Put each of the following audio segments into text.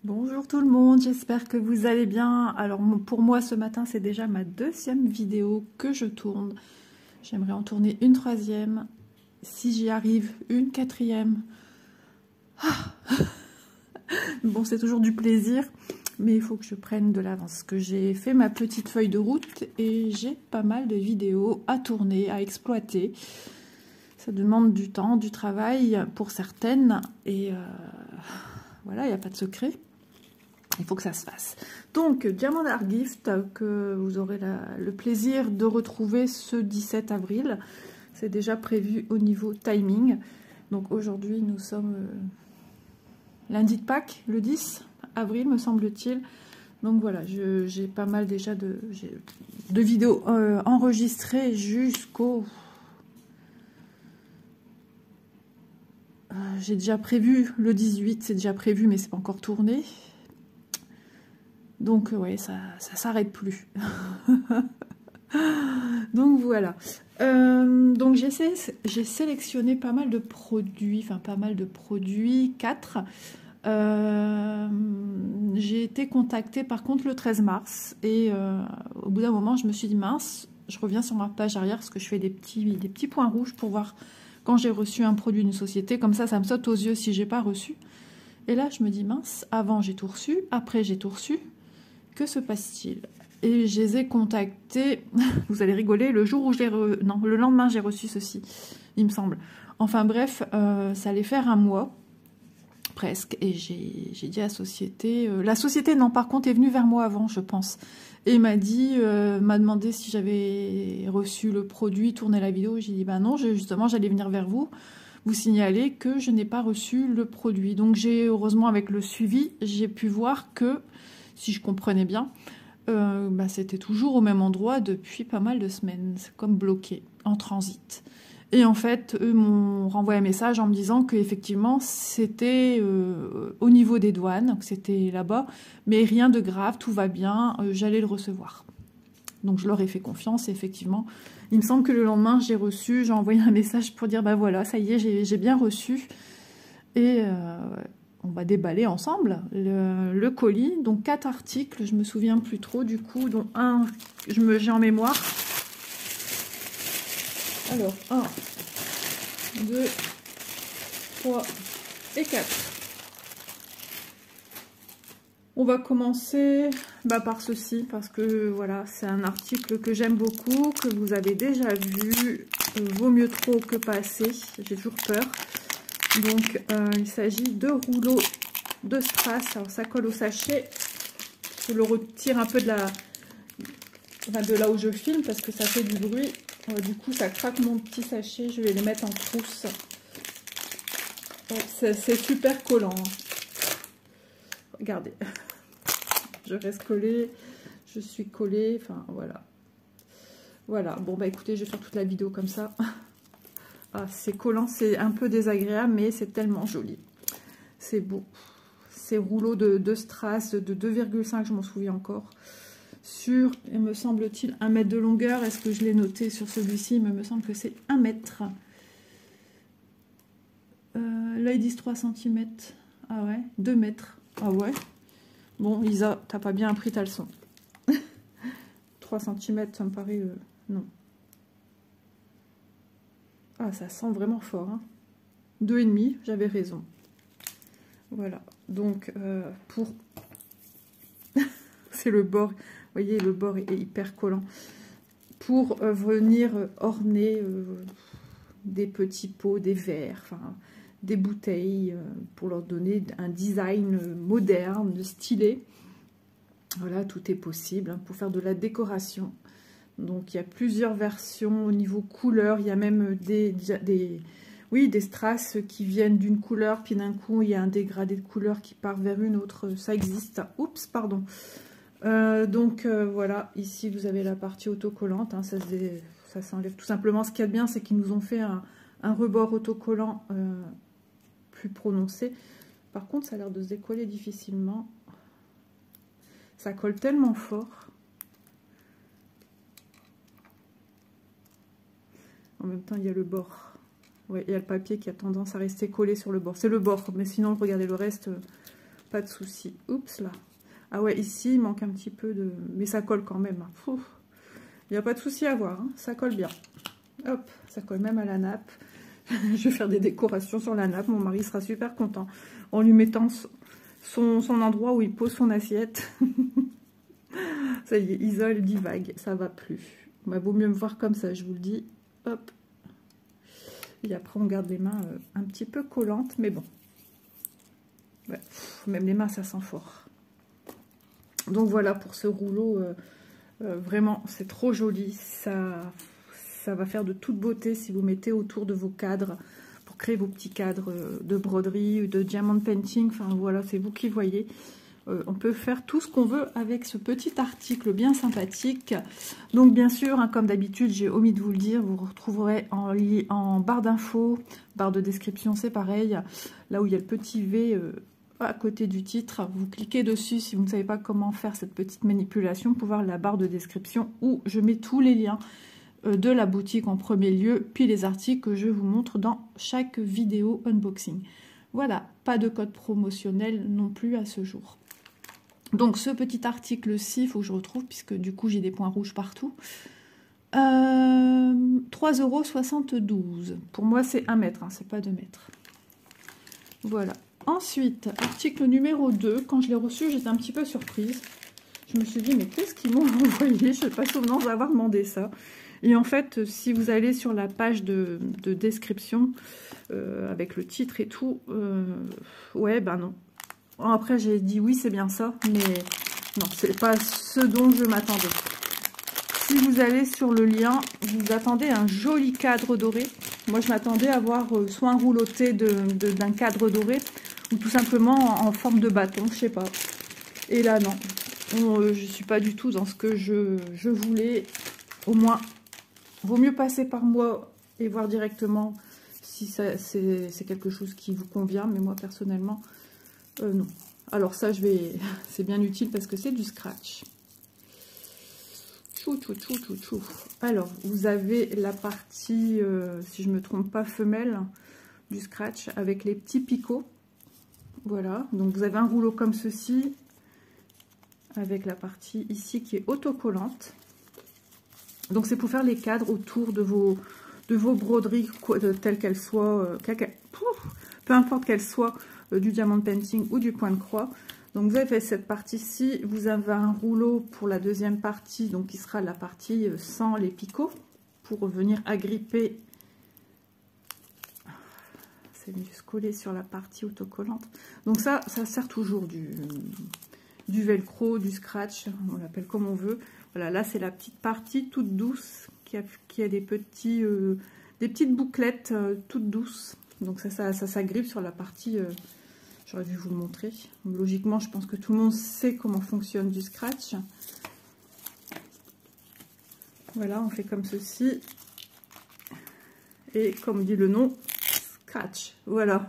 Bonjour tout le monde, j'espère que vous allez bien. Alors pour moi ce matin c'est déjà ma deuxième vidéo que je tourne. J'aimerais en tourner une troisième, si j'y arrive, une quatrième. Bon, c'est toujours du plaisir, mais il faut que je prenne de l'avance. Parce que j'ai fait ma petite feuille de route et j'ai pas mal de vidéos à tourner, à exploiter. Ça demande du temps, du travail pour certaines et voilà, il n'y a pas de secret. Il faut que ça se fasse. Donc, Diamond Art Gift, que vous aurez le plaisir de retrouver ce 17 avril. C'est déjà prévu au niveau timing. Donc aujourd'hui, nous sommes lundi de Pâques, le 10 avril, me semble-t-il. Donc voilà, j'ai pas mal déjà de vidéos enregistrées jusqu'au... j'ai déjà prévu le 18, c'est déjà prévu, mais c'est pas encore tourné. Donc ouais, ça s'arrête plus. Donc voilà. Donc j'ai sélectionné pas mal de produits, 4. J'ai été contactée par contre le 13 mars et au bout d'un moment je me suis dit mince, je reviens sur ma page arrière parce que je fais des petits points rouges pour voir quand j'ai reçu un produit d'une société, comme ça me saute aux yeux si j'ai pas reçu. Et là je me dis mince, avant j'ai tout reçu, après j'ai tout reçu. Que se passe-t-il? Et je les ai contactés, vous allez rigoler, le jour où non, le lendemain j'ai reçu ceci, il me semble. Enfin bref, ça allait faire un mois, presque, et j'ai dit à la société, non, par contre, est venue vers moi avant, je pense, et m'a demandé si j'avais reçu le produit, tourné la vidéo. J'ai dit, ben non, justement, j'allais venir vers vous signaler que je n'ai pas reçu le produit. Donc heureusement, avec le suivi, j'ai pu voir que, si je comprenais bien, c'était toujours au même endroit depuis pas mal de semaines. C'est comme bloqué, en transit. Et en fait, eux m'ont renvoyé un message en me disant qu'effectivement, c'était au niveau des douanes, que c'était là-bas, mais rien de grave, tout va bien, j'allais le recevoir. Donc je leur ai fait confiance, et effectivement, il me semble que le lendemain, j'ai envoyé un message pour dire, bah voilà, ça y est, j'ai bien reçu. Et on va déballer ensemble le colis. Donc 4 articles, je me souviens plus trop du coup, dont un, j'ai en mémoire. Alors, 1, 2, 3 et 4. On va commencer par ceci, parce que voilà, c'est un article que j'aime beaucoup, que vous avez déjà vu. Vaut mieux trop que pas assez, j'ai toujours peur. Donc, il s'agit de rouleaux de strass. Alors, ça colle au sachet. Je le retire un peu de là où je filme parce que ça fait du bruit. Du coup, ça craque mon petit sachet. Je vais les mettre en trousse. C'est super collant. Regardez. Je reste collée. Je suis collée. Enfin, voilà. Voilà. Bon, bah écoutez, je vais faire toute la vidéo comme ça. Ah, c'est collant, c'est un peu désagréable, mais c'est tellement joli. C'est beau. Ces rouleaux de strass de 2,5, je m'en souviens encore. Sur, il me semble-t-il, 1 mètre de longueur. Est-ce que je l'ai noté sur celui-ci? Il me semble que c'est 1 mètre. Là, ils disent 3 cm. Ah ouais, 2 mètres. Ah ouais. Bon, Lisa, t'as pas bien appris ta leçon. 3 cm, ça me paraît... non. Ah, ça sent vraiment fort. Hein. 2,5, j'avais raison. Voilà. Donc, pour... c'est le bord. Vous voyez, le bord est hyper collant. Pour venir orner des petits pots, des verres, enfin, des bouteilles, pour leur donner un design moderne, stylé. Voilà, tout est possible hein, pour faire de la décoration. Donc il y a plusieurs versions au niveau couleur, il y a même des strass qui viennent d'une couleur, puis d'un coup il y a un dégradé de couleur qui part vers une autre, ça existe. Oups, pardon. Voilà, ici vous avez la partie autocollante, hein, ça s'enlève tout simplement. Ce qu'il y a de bien, c'est qu'ils nous ont fait un rebord autocollant plus prononcé. Par contre, ça a l'air de se décoller difficilement. Ça colle tellement fort. En même temps, il y a le bord. Ouais, il y a le papier qui a tendance à rester collé sur le bord. C'est le bord, mais sinon, regardez le reste. pas de souci. Oups là. Ah ouais, ici il manque un petit peu de... Mais ça colle quand même. Il n'y a pas de souci à voir, hein. Ça colle bien. Hop, ça colle même à la nappe. Je vais faire des décorations sur la nappe. Mon mari sera super content en lui mettant son endroit où il pose son assiette. Ça y est, Isole divague, ça va plus. Bah, vaut mieux me voir comme ça, je vous le dis. Hop. Et après, on garde les mains un petit peu collantes, mais bon. Ouais, même les mains, ça sent fort. Donc voilà pour ce rouleau. Vraiment, c'est trop joli. Ça va faire de toute beauté si vous mettez autour de vos cadres pour créer vos petits cadres de broderie ou de diamond painting. Enfin voilà, c'est vous qui voyez. On peut faire tout ce qu'on veut avec ce petit article bien sympathique. Donc bien sûr, hein, comme d'habitude, j'ai omis de vous le dire, vous retrouverez en barre d'infos, barre de description, c'est pareil, là où il y a le petit V à côté du titre. Vous cliquez dessus si vous ne savez pas comment faire cette petite manipulation pour voir la barre de description où je mets tous les liens de la boutique en premier lieu, puis les articles que je vous montre dans chaque vidéo unboxing. Voilà, pas de code promotionnel non plus à ce jour. Donc ce petit article-ci, il faut que je retrouve, puisque du coup j'ai des points rouges partout. 3,72 €. Pour moi c'est 1 mètre, hein, c'est pas 2 mètres. Voilà. Ensuite, article numéro 2. Quand je l'ai reçu, j'étais un petit peu surprise. Je me suis dit, mais qu'est-ce qu'ils m'ont envoyé? Je n'ai pas souvenance d'avoir demandé ça. Et en fait, si vous allez sur la page de description, avec le titre et tout, ouais, ben non. Après, j'ai dit oui, c'est bien ça, mais non, c'est pas ce dont je m'attendais. Si vous allez sur le lien, vous attendez un joli cadre doré. Moi, je m'attendais à voir soit un rouleauté d'un cadre doré, ou tout simplement en forme de bâton, je sais pas. Et là, non. Je suis pas du tout dans ce que je voulais. Au moins, vaut mieux passer par moi et voir directement si c'est quelque chose qui vous convient. Mais moi, personnellement, non. Alors ça, c'est bien utile parce que c'est du scratch. Chou, chou, chou, chou, chou. Alors, vous avez la partie, si je ne me trompe pas, femelle du scratch avec les petits picots. Voilà. Donc, vous avez un rouleau comme ceci avec la partie ici qui est autocollante. Donc, c'est pour faire les cadres autour de vos broderies, telles qu'elles soient, peu importe qu'elles soient, du diamond painting ou du point de croix. Donc vous avez fait cette partie-ci, vous avez un rouleau pour la deuxième partie, donc qui sera la partie sans les picots, pour venir agripper, c'est mieux se coller sur la partie autocollante. Donc ça sert toujours du velcro, du scratch, on l'appelle comme on veut. Voilà, là c'est la petite partie toute douce, qui a des petites bouclettes toutes douces. Donc ça s'agrippe sur la partie... J'aurais dû vous le montrer. Logiquement, je pense que tout le monde sait comment fonctionne du scratch. Voilà, on fait comme ceci. Et comme dit le nom, scratch. Voilà.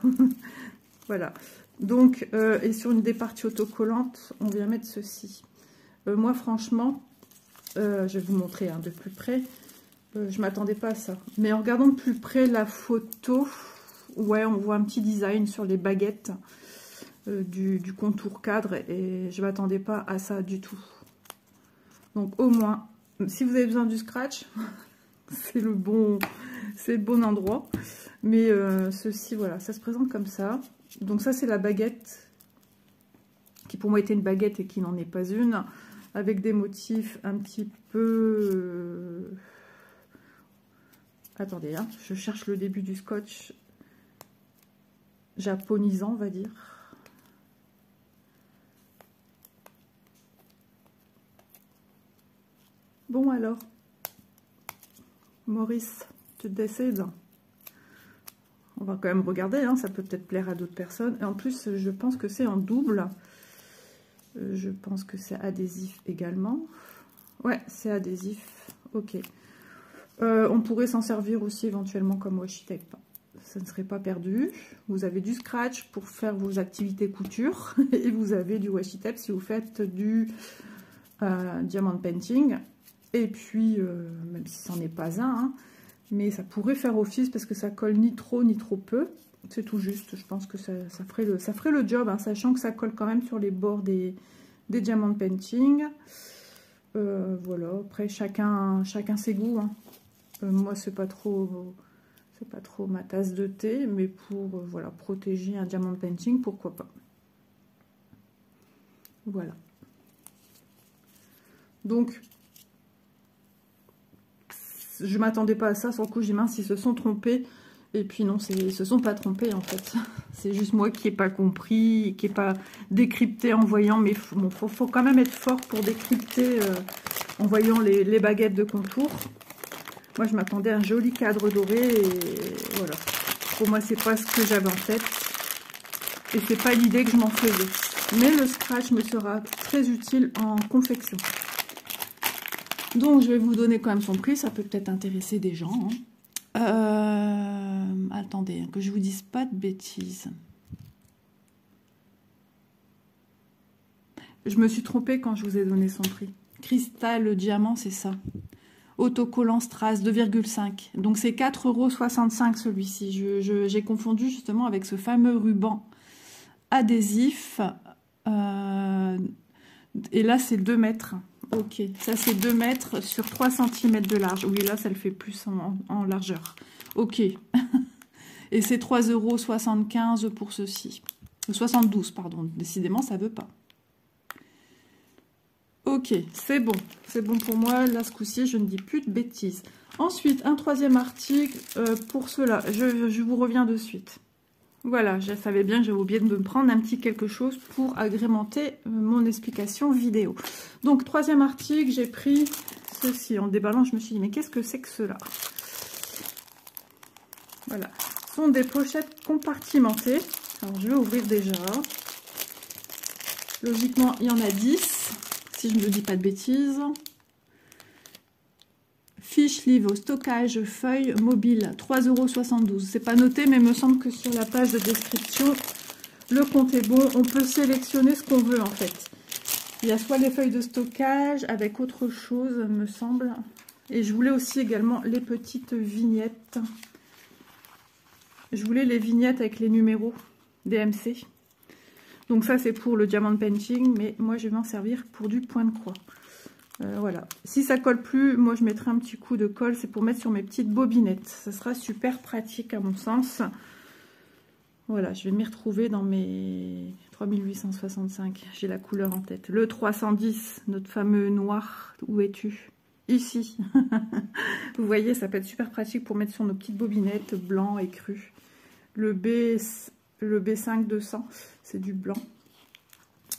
Voilà. Donc, et sur une des parties autocollantes, on vient mettre ceci. Moi, franchement, je vais vous montrer de plus près. Je ne m'attendais pas à ça. Mais en regardant de plus près la photo, ouais, on voit un petit design sur les baguettes. Du contour cadre et je ne m'attendais pas à ça du tout. Donc au moins, si vous avez besoin du scratch, c'est le bon endroit. Mais ceci, voilà, ça se présente comme ça. Donc ça c'est la baguette, qui pour moi était une baguette et qui n'en est pas une, avec des motifs un petit peu... Attendez, hein, je cherche le début du scotch japonisant, on va dire. Bon alors, Maurice, tu décides. On va quand même regarder, hein, ça peut peut-être plaire à d'autres personnes. Et en plus, je pense que c'est en double. Je pense que c'est adhésif également. Ouais, c'est adhésif. Ok. On pourrait s'en servir aussi éventuellement comme washi tape. Ça ne serait pas perdu. Vous avez du scratch pour faire vos activités couture. Et vous avez du washi tape si vous faites du diamond painting. Et puis, même si c'en est pas un, hein, mais ça pourrait faire office parce que ça colle ni trop peu. C'est tout juste, je pense que ça ferait le job, hein, sachant que ça colle quand même sur les bords des diamant painting. Voilà, après chacun ses goûts. Hein. Moi, c'est pas trop ma tasse de thé, mais pour voilà, protéger un diamant painting, pourquoi pas. Voilà. Donc, je m'attendais pas à ça. Sur le coup, j'ai dit mince, ils se sont trompés. Et puis non, ils se sont pas trompés en fait. C'est juste moi qui n'ai pas compris, qui n'ai pas décrypté en voyant. Mais bon, faut quand même être fort pour décrypter en voyant les baguettes de contour. Moi, je m'attendais à un joli cadre doré et voilà. Pour moi, c'est pas ce que j'avais en tête. Et c'est pas l'idée que je m'en faisais. Mais le scratch me sera très utile en confection. Donc, je vais vous donner quand même son prix. Ça peut peut-être intéresser des gens. Hein. Attendez, que je vous dise pas de bêtises. Je me suis trompée quand je vous ai donné son prix. Cristal diamant, c'est ça. Autocollant Strass 2,5. Donc c'est 4,65 € celui-ci. J'ai confondu justement avec ce fameux ruban adhésif. Et là, c'est 2 mètres. Ok, ça c'est 2 mètres sur 3 cm de large. Oui, là, ça le fait plus en largeur. Ok. Et c'est 3,75 € pour ceci. 72, pardon. Décidément, ça veut pas. Ok, c'est bon. C'est bon pour moi. Là, ce coup-ci, je ne dis plus de bêtises. Ensuite, un troisième article pour cela. Je vous reviens de suite. Voilà, je savais bien que j'avais oublié de me prendre un petit quelque chose pour agrémenter mon explication vidéo. Donc, troisième article, j'ai pris ceci. En déballant, je me suis dit, mais qu'est-ce que c'est que cela? Voilà. Ce sont des pochettes compartimentées. Alors, je vais ouvrir déjà. Logiquement, il y en a 10, si je ne me dis pas de bêtises. Fiche livre stockage feuille mobile 3,72 €. C'est pas noté, mais il me semble que sur la page de description, le compte est bon. On peut sélectionner ce qu'on veut en fait. Il y a soit les feuilles de stockage avec autre chose, me semble. Et je voulais aussi également les petites vignettes. Je voulais les vignettes avec les numéros DMC. Donc ça, c'est pour le diamant painting, mais moi, je vais m'en servir pour du point de croix. Voilà. Si ça colle plus, moi, je mettrai un petit coup de colle. C'est pour mettre sur mes petites bobinettes. Ça sera super pratique à mon sens. Voilà, je vais m'y retrouver dans mes 3865. J'ai la couleur en tête. Le 310, notre fameux noir. Où es-tu? Ici. Vous voyez, ça peut être super pratique pour mettre sur nos petites bobinettes blanc et cru. Le B5 200, c'est du blanc.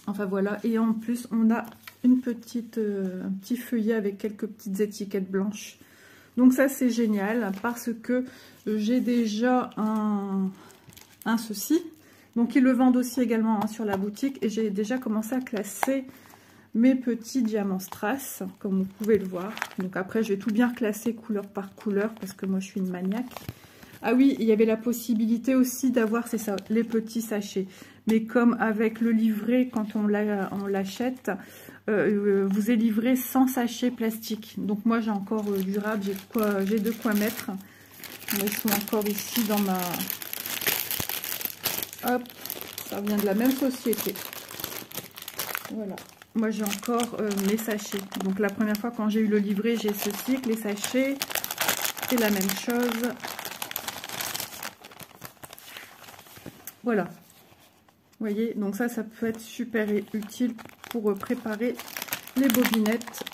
Enfin voilà, et en plus on a une petite, un petit feuillet avec quelques petites étiquettes blanches. Donc ça c'est génial parce que j'ai déjà un ceci. Donc ils le vendent aussi également hein, sur la boutique et j'ai déjà commencé à classer mes petits diamants strass comme vous pouvez le voir. Donc après je vais tout bien classer couleur par couleur parce que moi je suis une maniaque. Ah oui, il y avait la possibilité aussi d'avoir, c'est ça, les petits sachets. Mais comme avec le livret, quand on l'achète, vous est livré sans sachet plastique. Donc moi, j'ai encore durable, j'ai de quoi mettre. Moi, je suis encore ici dans ma... Hop, ça vient de la même société. Voilà. Moi, j'ai encore mes sachets. Donc la première fois, quand j'ai eu le livret, j'ai ceci, les sachets. C'est la même chose. Voilà, vous voyez, donc ça peut être super utile pour préparer les bobinettes.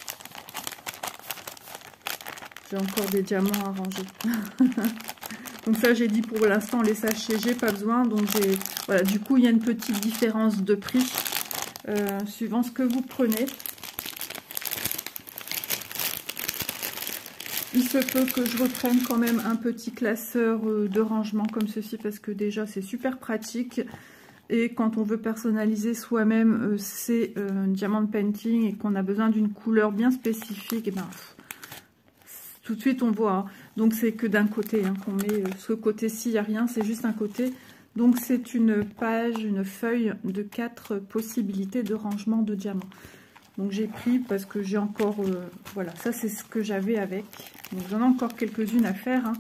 J'ai encore des diamants à ranger. Donc ça, j'ai dit pour l'instant, les sachets, j'ai pas besoin. Donc voilà, du coup, il y a une petite différence de prix suivant ce que vous prenez. Il se peut que je reprenne quand même un petit classeur de rangement comme ceci parce que déjà c'est super pratique et quand on veut personnaliser soi-même ces diamant painting et qu'on a besoin d'une couleur bien spécifique, et ben, tout de suite on voit. Hein. Donc c'est que d'un côté hein, qu'on met ce côté-ci, il n'y a rien, c'est juste un côté. Donc c'est une page, une feuille de 4 possibilités de rangement de diamants. Donc j'ai pris parce que j'ai encore, voilà, ça c'est ce que j'avais avec. Donc j'en ai encore quelques-unes à faire. Hein.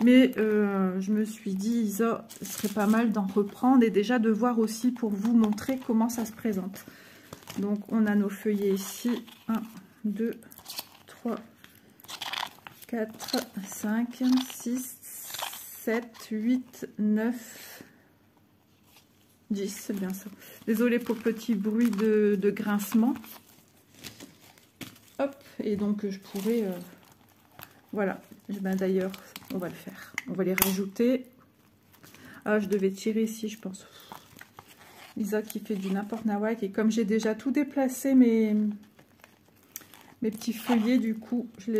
Mais je me suis dit, Isa, ce serait pas mal d'en reprendre et déjà de voir aussi pour vous montrer comment ça se présente. Donc, on a nos feuillets ici. 1, 2, 3, 4, 5, 6, 7, 8, 9, 10, c'est bien ça. Désolée pour le petit bruit de grincement. Hop, et donc je pourrais... voilà, ben, d'ailleurs, on va le faire. On va les rajouter. Ah, je devais tirer ici, je pense. Isa qui fait du n'importe nawak. Et comme j'ai déjà tout déplacé, mes petits feuillets, du coup, je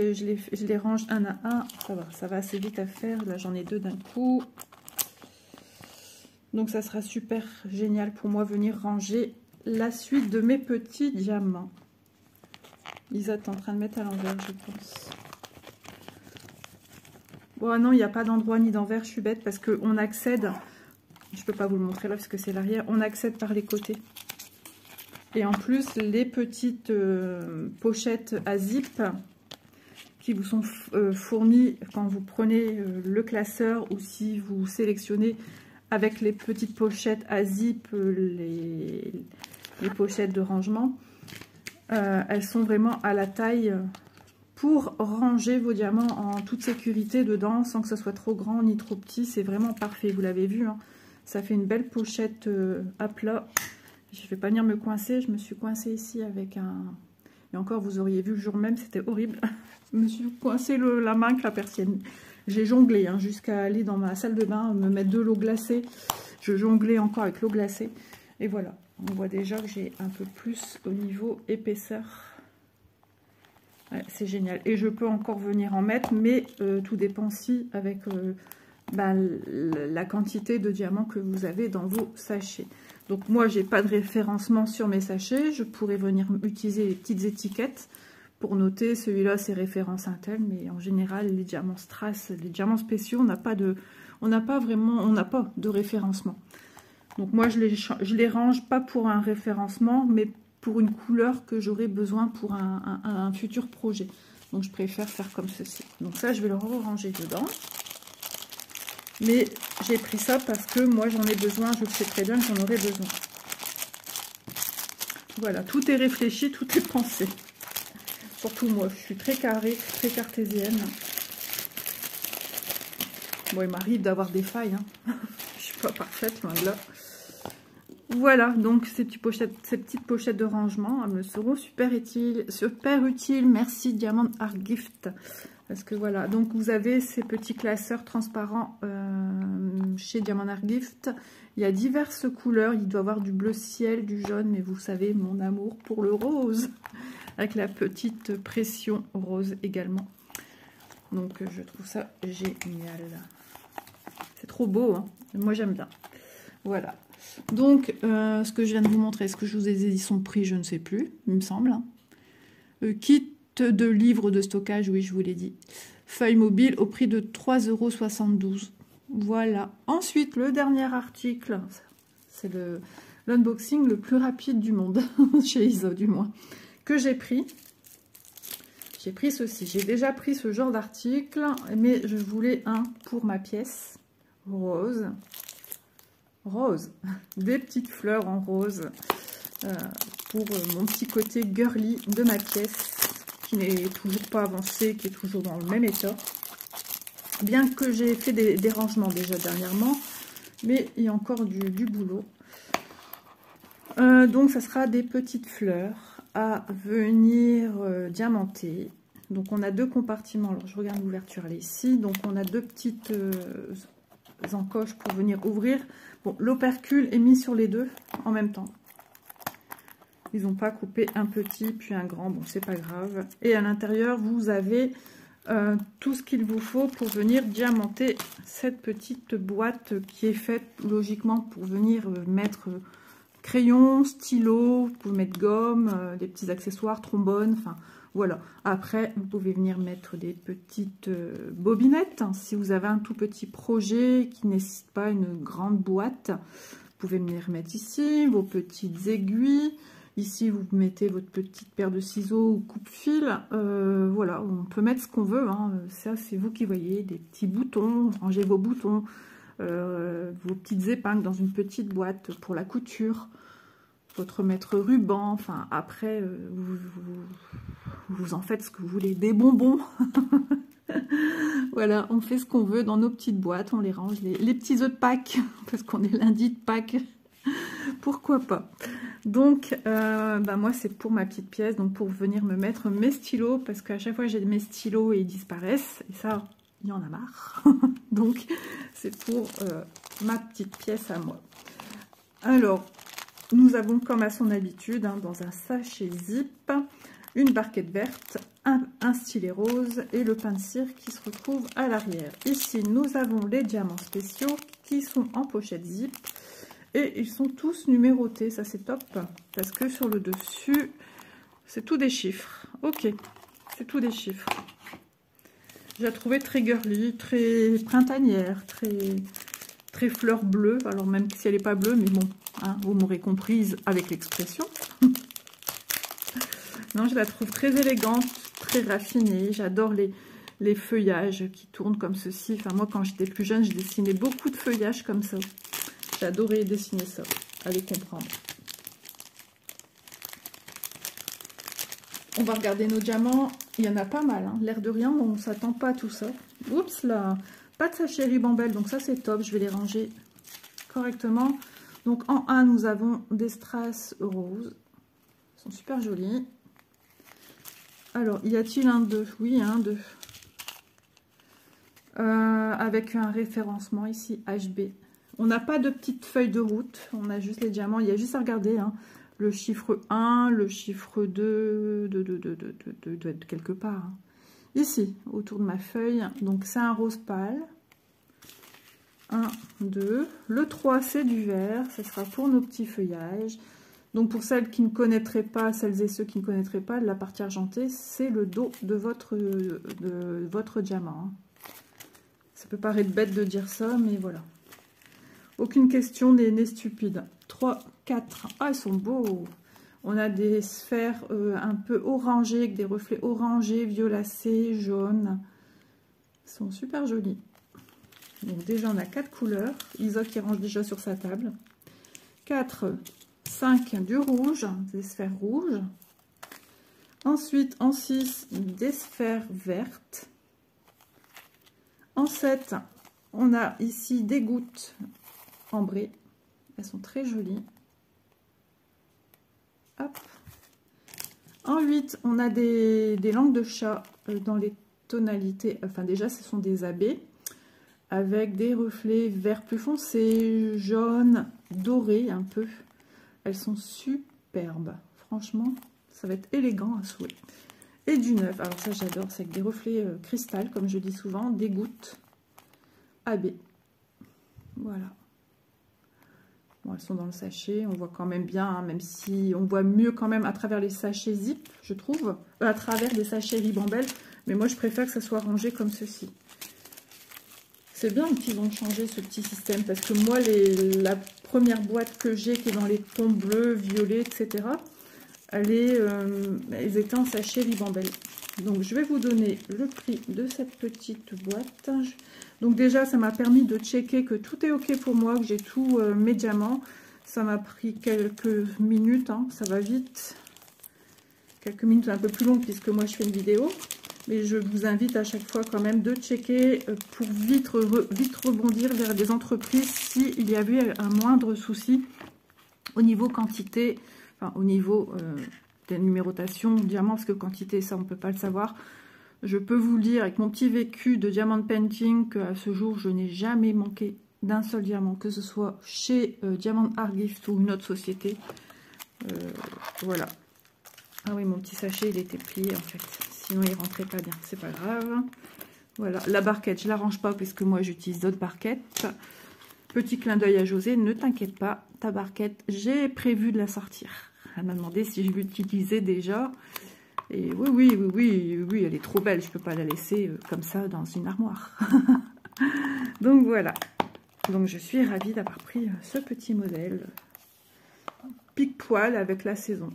les range un à un. Ça va assez vite à faire. Là, j'en ai 2 d'un coup. Donc, ça sera super génial pour moi venir ranger la suite de mes petits diamants. Isa est en train de mettre à l'envers, je pense. Bon, non, il n'y a pas d'endroit ni d'envers, je suis bête parce qu'on accède, je ne peux pas vous le montrer là parce que c'est l'arrière, on accède par les côtés. Et en plus, les petites pochettes à zip qui vous sont fournies quand vous prenez le classeur ou si vous sélectionnez avec les petites pochettes à zip, les pochettes de rangement, elles sont vraiment à la taille pour ranger vos diamants en toute sécurité dedans, sans que ce soit trop grand ni trop petit. C'est vraiment parfait, vous l'avez vu, hein. Ça fait une belle pochette à plat. Je ne vais pas venir me coincer, je me suis coincée ici avec un... Et encore, vous auriez vu le jour même, c'était horrible. Je me suis coincée la main avec la persienne. J'ai jonglé hein, jusqu'à aller dans ma salle de bain, me mettre de l'eau glacée. Je jonglais encore avec l'eau glacée. Et voilà, on voit déjà que j'ai un peu plus au niveau épaisseur. Ouais, c'est génial. Et je peux encore venir en mettre, mais tout dépend si avec la quantité de diamants que vous avez dans vos sachets. Donc moi, j'ai pas de référencement sur mes sachets. Je pourrais venir utiliser les petites étiquettes pour noter celui-là, c'est référence Intel. Mais en général, les diamants strass, les diamants spéciaux, on n'a pas de référencement. Donc moi, je les range pas pour un référencement, mais pour une couleur que j'aurai besoin pour un futur projet. Donc je préfère faire comme ceci. Donc ça, je vais le ranger dedans. Mais j'ai pris ça parce que moi, j'en ai besoin. Je sais très bien que j'en aurai besoin. Voilà, tout est réfléchi, tout est pensé. Surtout moi, je suis très carrée, très cartésienne. Bon, il m'arrive d'avoir des failles. Hein. Je suis pas parfaite, loin de là. Voilà, donc ces petites pochettes de rangement, elles me seront super utiles. Merci Diamond Art Gift. Parce que voilà, donc vous avez ces petits classeurs transparents chez Diamond Art Gift. Il y a diverses couleurs, il doit y avoir du bleu ciel, du jaune, mais vous savez mon amour pour le rose. Avec la petite pression rose également. Donc je trouve ça génial. C'est trop beau, hein. Moi j'aime bien. Voilà. Donc, ce que je viens de vous montrer, est-ce que je vous ai dit son prix? Je ne sais plus, il me semble. Kit de livres de stockage, oui, je vous l'ai dit. Feuille mobile au prix de 3,72 €. Voilà. Ensuite, le dernier article, c'est l'unboxing le plus rapide du monde, chez Isa du moins, que j'ai pris. J'ai pris ceci. J'ai déjà pris ce genre d'article, mais je voulais un pour ma pièce rose. Rose, des petites fleurs en rose pour mon petit côté girly de ma pièce qui n'est toujours pas avancé, qui est toujours dans le même état, bien que j'ai fait des rangements déjà dernièrement, mais il y a encore du boulot. Donc ça sera des petites fleurs à venir diamanter. Donc on a 2 compartiments. Alors je regarde l'ouverture, elle est ici. Donc on a 2 petites encoches pour venir ouvrir. Bon, l'opercule est mis sur les 2 en même temps. Ils n'ont pas coupé un petit puis un grand. Bon, c'est pas grave. Et à l'intérieur, vous avez tout ce qu'il vous faut pour venir diamanter cette petite boîte qui est faite logiquement pour venir mettre crayon, stylo, vous pouvez mettre gomme, des petits accessoires, trombone, enfin voilà. Après, vous pouvez venir mettre des petites bobinettes. Hein, si vous avez un tout petit projet qui ne nécessite pas une grande boîte, vous pouvez venir mettre ici vos petites aiguilles. Ici, vous mettez votre petite paire de ciseaux ou coupe-fil. Voilà, on peut mettre ce qu'on veut. Hein. Ça, c'est vous qui voyez. Des petits boutons, rangez vos boutons, vos petites épingles dans une petite boîte pour la couture. Votre mètre ruban. Enfin, après, vous en faites ce que vous voulez. Des bonbons. Voilà, on fait ce qu'on veut dans nos petites boîtes. On les range. Les petits œufs de Pâques, parce qu'on est lundi de Pâques. Pourquoi pas. Donc, moi, c'est pour ma petite pièce, donc pour venir me mettre mes stylos, parce qu'à chaque fois, j'ai mes stylos et ils disparaissent, et ça, il y en a marre. Donc, c'est pour ma petite pièce à moi. Alors, nous avons, comme à son habitude, hein, dans un sachet zip, une barquette verte, un stylet rose et le pain de cire qui se retrouve à l'arrière. Ici, nous avons les diamants spéciaux qui sont en pochette zip. Et ils sont tous numérotés, ça c'est top, parce que sur le dessus, c'est tout des chiffres. Ok, c'est tout des chiffres. J'ai trouvé très girly, très printanière, très fleur bleue. Alors même si elle n'est pas bleue, mais bon, hein, vous m'aurez comprise avec l'expression. Non, je la trouve très élégante, très raffinée. J'adore les feuillages qui tournent comme ceci. Enfin, moi, quand j'étais plus jeune, je dessinais beaucoup de feuillages comme ça. J'adorais dessiner ça, allez comprendre. On va regarder nos diamants, il y en a pas mal, hein. L'air de rien, on ne s'attend pas à tout ça. Oups là, pas de sachet ribambelle, donc ça c'est top, je vais les ranger correctement. Donc en 1, nous avons des strass roses, ils sont super jolis. Alors, y a-t-il un 2? Oui, un 2. Avec un référencement ici, HB. On n'a pas de petite feuille de route, on a juste les diamants, il y a juste à regarder, hein, le chiffre 1, le chiffre 2, doit être quelque part. Hein. Ici, autour de ma feuille, donc c'est un rose pâle. 1, 2, le 3 c'est du vert, ce sera pour nos petits feuillages. Donc pour celles qui ne connaîtraient pas, celles et ceux qui ne connaîtraient pas, la partie argentée, c'est le dos de votre diamant. Hein. Ça peut paraître bête de dire ça, mais voilà. Aucune question n'est stupide. 3, 4. Ah, ils sont beaux. On a des sphères un peu orangées, avec des reflets orangés, violacés, jaunes. Ils sont super jolis. Donc déjà, on a 4 couleurs. Isa qui range déjà sur sa table. 4, 5 du rouge, des sphères rouges. Ensuite, en 6, des sphères vertes. En 7, on a ici des gouttes ambrées. Elles sont très jolies. Hop. En 8, on a des langues de chat dans les tonalités. Enfin, déjà, ce sont des AB avec des reflets vert plus foncé, jaune, doré un peu. Elles sont superbes. Franchement, ça va être élégant à souhait. Et du 9, alors ça j'adore, c'est avec des reflets cristal, comme je dis souvent, des gouttes AB. Voilà. Bon, elles sont dans le sachet, on voit quand même bien, hein, même si on voit mieux quand même à travers les sachets zip, je trouve, à travers des sachets ribambelle, mais moi je préfère que ça soit rangé comme ceci. C'est bien qu'ils ont changé ce petit système, parce que moi, la première boîte que j'ai, qui est dans les tons bleus, violets, etc., elles étaient en sachet ribambelle. Donc, je vais vous donner le prix de cette petite boîte. Donc, déjà, ça m'a permis de checker que tout est OK pour moi, que j'ai tous mes diamants. Ça m'a pris quelques minutes, hein, ça va vite. Quelques minutes un peu plus longues, puisque moi, je fais une vidéo. Mais je vous invite à chaque fois quand même de checker pour vite rebondir vers des entreprises s'il y avait un moindre souci au niveau quantité, enfin au niveau des numérotations diamants, parce que quantité, ça on ne peut pas le savoir. Je peux vous le dire avec mon petit vécu de diamant painting qu'à ce jour, je n'ai jamais manqué d'un seul diamant, que ce soit chez Diamond Art Gift ou une autre société. Voilà. Ah oui, mon petit sachet, il était plié en fait. Sinon, il rentrait pas bien. C'est pas grave. Voilà. La barquette, je la range pas puisque moi, j'utilise d'autres barquettes. Petit clin d'œil à José. Ne t'inquiète pas, ta barquette, j'ai prévu de la sortir. Elle m'a demandé si je l'utilisais déjà. Et oui, elle est trop belle. Je peux pas la laisser comme ça dans une armoire. Donc voilà. Donc je suis ravie d'avoir pris ce petit modèle. pique poil avec la saison.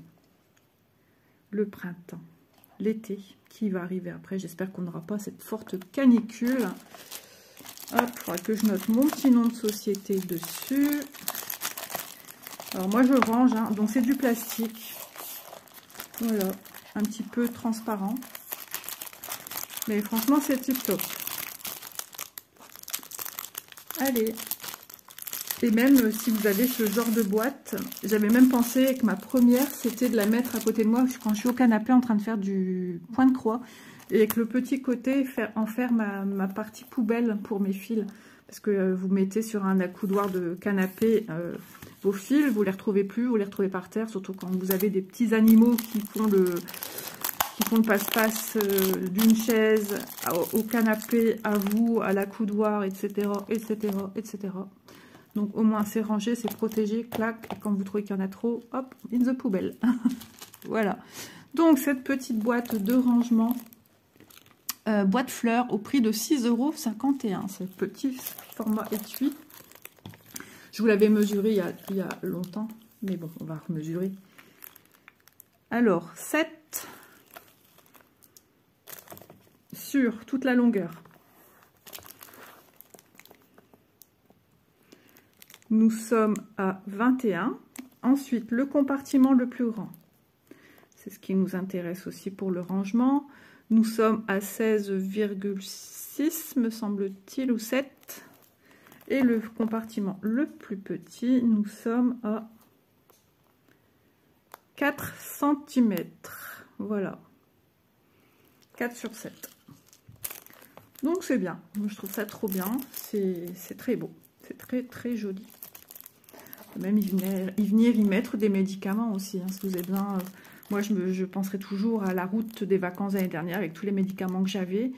Le printemps, l'été qui va arriver après. J'espère qu'on n'aura pas cette forte canicule. Hop, il faudra que je note mon petit nom de société dessus. Alors moi je range, hein, donc c'est du plastique. Voilà, un petit peu transparent. Mais franchement c'est tip top. Allez. Et même si vous avez ce genre de boîte, j'avais même pensé que ma première, c'était de la mettre à côté de moi quand je suis au canapé en train de faire du point de croix. Et avec le petit côté, en faire ma partie poubelle pour mes fils. Parce que vous mettez sur un accoudoir de canapé vos fils, vous les retrouvez plus, vous les retrouvez par terre. Surtout quand vous avez des petits animaux qui font le passe-passe d'une chaise au canapé, à vous, à l'accoudoir, etc., etc., etc. Donc au moins c'est rangé, c'est protégé, clac, et quand vous trouvez qu'il y en a trop, hop, in the poubelle. Voilà. Donc cette petite boîte de rangement, boîte fleurs au prix de 6,51 €. C'est petit format étui. Je vous l'avais mesuré il y a longtemps, mais bon, on va remesurer. Alors, 7 sur toute la longueur. Nous sommes à 21. Ensuite, le compartiment le plus grand. C'est ce qui nous intéresse aussi pour le rangement. Nous sommes à 16,6, me semble-t-il, ou 7. Et le compartiment le plus petit, nous sommes à 4 cm. Voilà. 4 sur 7. Donc c'est bien. Je trouve ça trop bien. C'est très beau. C'est très très joli. Même y venir y mettre des médicaments aussi, hein, si vous avez besoin. Moi je penserai toujours à la route des vacances l'année dernière avec tous les médicaments que j'avais.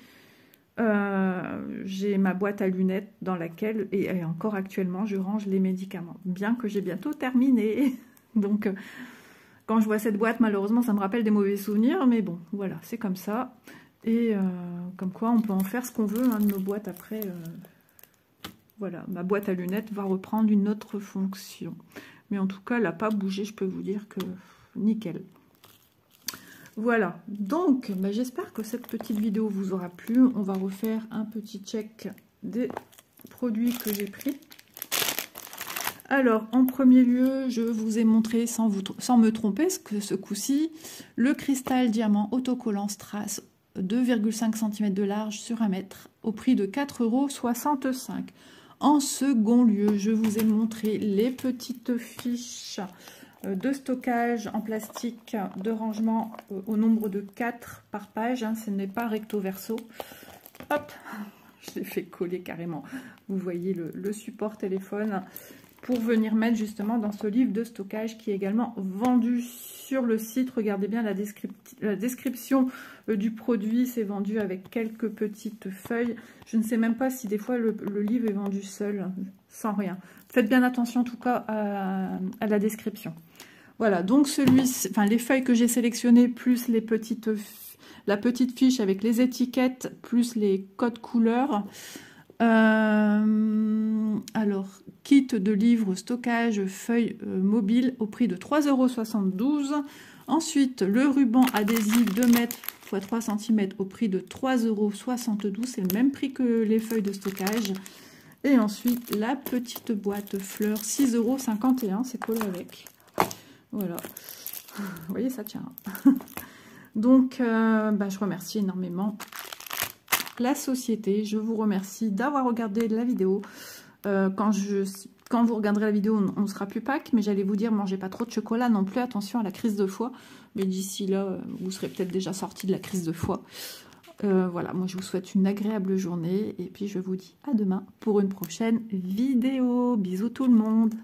J'ai ma boîte à lunettes dans laquelle, et encore actuellement, je range les médicaments. Bien que j'ai bientôt terminé. Donc quand je vois cette boîte, malheureusement ça me rappelle des mauvais souvenirs. Mais bon, voilà, c'est comme ça. Et comme quoi on peut en faire ce qu'on veut, hein, de nos boîtes après. Voilà, ma boîte à lunettes va reprendre une autre fonction. Mais en tout cas, elle n'a pas bougé, je peux vous dire que nickel. Voilà, donc j'espère que cette petite vidéo vous aura plu. On va refaire un petit check des produits que j'ai pris. Alors, en premier lieu, je vous ai montré, sans me tromper, ce coup-ci, le cristal diamant autocollant Strass 2,5 cm de large sur 1 mètre au prix de 4,65 €. En second lieu, je vous ai montré les petites fiches de stockage en plastique de rangement au nombre de 4 par page. Hein, ce n'est pas recto verso. Hop, je l'ai fait coller carrément. Vous voyez le support téléphone pour venir mettre justement dans ce livre de stockage qui est également vendu sur le site. Regardez bien la description du produit. C'est vendu avec quelques petites feuilles. Je ne sais même pas si des fois le livre est vendu seul, sans rien. Faites bien attention en tout cas à la description. Voilà, donc les feuilles que j'ai sélectionnées, plus la petite fiche avec les étiquettes, plus les codes couleurs. Alors, kit de livres stockage feuilles mobiles au prix de 3,72 €. Ensuite, le ruban adhésif 2 mètres x 3 cm au prix de 3,72 €. C'est le même prix que les feuilles de stockage. Et ensuite, la petite boîte fleurs 6,51 €. C'est collé avec. Voilà. Vous voyez, ça tient. Donc, je remercie énormément la société. Je vous remercie d'avoir regardé la vidéo. Quand vous regarderez la vidéo, on ne sera plus Pâques, mais j'allais vous dire, mangez pas trop de chocolat non plus, attention à la crise de foie. Mais d'ici là, vous serez peut-être déjà sorti de la crise de foie. Voilà, moi je vous souhaite une agréable journée et puis je vous dis à demain pour une prochaine vidéo. Bisous tout le monde.